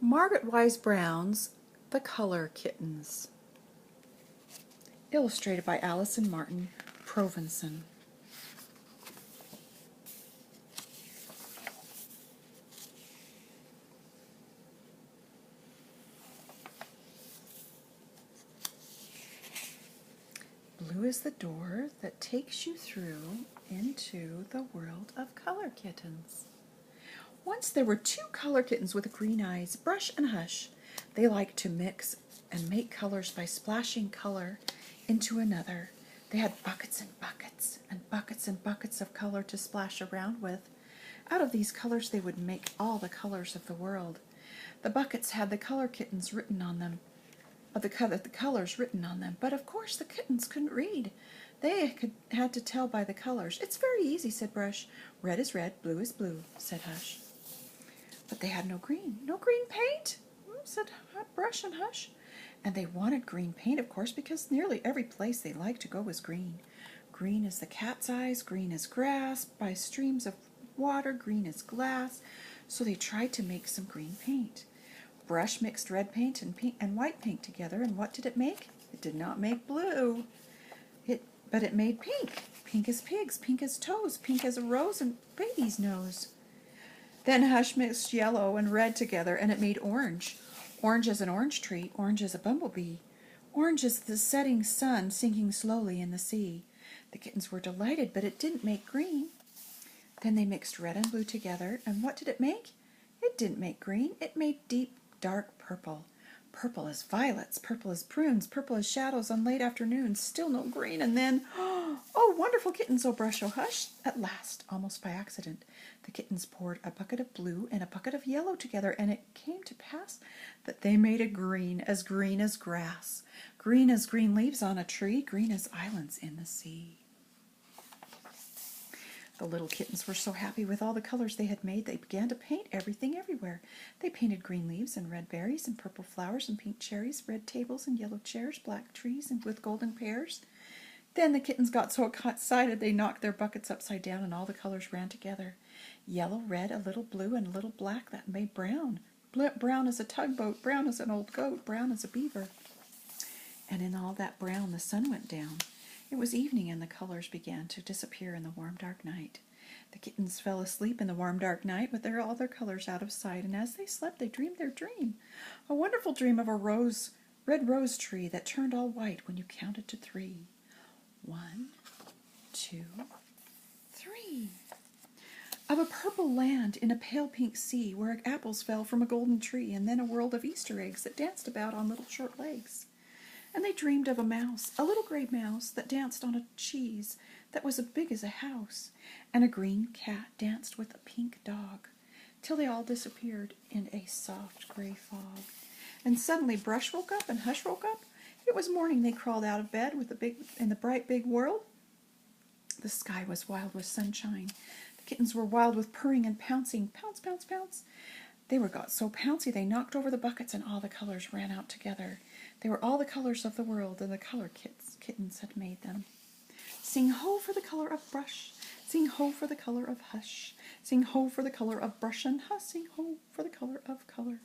Margaret Wise Brown's The Color Kittens. Illustrated by Allison Martin Provenson. Blue is the door that takes you through into the world of color kittens. Once there were two color kittens with green eyes, Brush and Hush. They liked to mix and make colors by splashing color into another. They had buckets and buckets and buckets and buckets of color to splash around with. Out of these colors they would make all the colors of the world. The buckets had the color kittens written on them, the colors written on them, but of course the kittens couldn't read. They had to tell by the colors. It's very easy, said Brush. Red is red, blue is blue, said Hush. But they had no green. No green paint, said Brush and Hush. And they wanted green paint, of course, because nearly every place they liked to go was green. Green is the cat's eyes, green is grass, by streams of water, green is glass. So they tried to make some green paint. Brush mixed red paint and white paint together, and what did it make? It did not make blue, but it made pink. Pink as pigs, pink as toes, pink as a rose and baby's nose. Then Hush mixed yellow and red together, and it made orange. Orange as an orange tree, orange as a bumblebee. Orange as the setting sun sinking slowly in the sea. The kittens were delighted, but it didn't make green. Then they mixed red and blue together, and what did it make? It didn't make green, it made deep, dark purple. Purple as violets, purple as prunes, purple as shadows on late afternoons, still no green, and then, oh, wonderful kittens, oh Brush, oh Hush. At last, almost by accident, the kittens poured a bucket of blue and a bucket of yellow together, and it came to pass that they made a green as grass, green as green leaves on a tree, green as islands in the sea. The little kittens were so happy with all the colors they had made, they began to paint everything everywhere. They painted green leaves and red berries and purple flowers and pink cherries, red tables and yellow chairs, black trees and with golden pears. Then the kittens got so excited they knocked their buckets upside down and all the colors ran together. Yellow, red, a little blue, and a little black, that made brown. Brown as a tugboat, brown as an old goat, brown as a beaver. And in all that brown the sun went down. It was evening, and the colors began to disappear in the warm, dark night. The kittens fell asleep in the warm, dark night with all their colors out of sight, and as they slept they dreamed their dream, a wonderful dream of a red rose tree that turned all white when you counted to 3. 1, 2, 3. Of a purple land in a pale pink sea where apples fell from a golden tree, and then a world of Easter eggs that danced about on little short legs. And they dreamed of a mouse, a little gray mouse that danced on a cheese that was as big as a house, and a green cat danced with a pink dog, till they all disappeared in a soft gray fog. And suddenly Brush woke up and Hush woke up. It was morning. They crawled out of bed in the bright big world. The sky was wild with sunshine. The kittens were wild with purring and pouncing. Pounce, pounce, pounce. They got so pouncy they knocked over the buckets and all the colors ran out together. They were all the colors of the world, and the color kittens had made them. Sing ho for the color of Brush, sing ho for the color of Hush, sing ho for the color of Brush and Hush, sing ho for the color of color.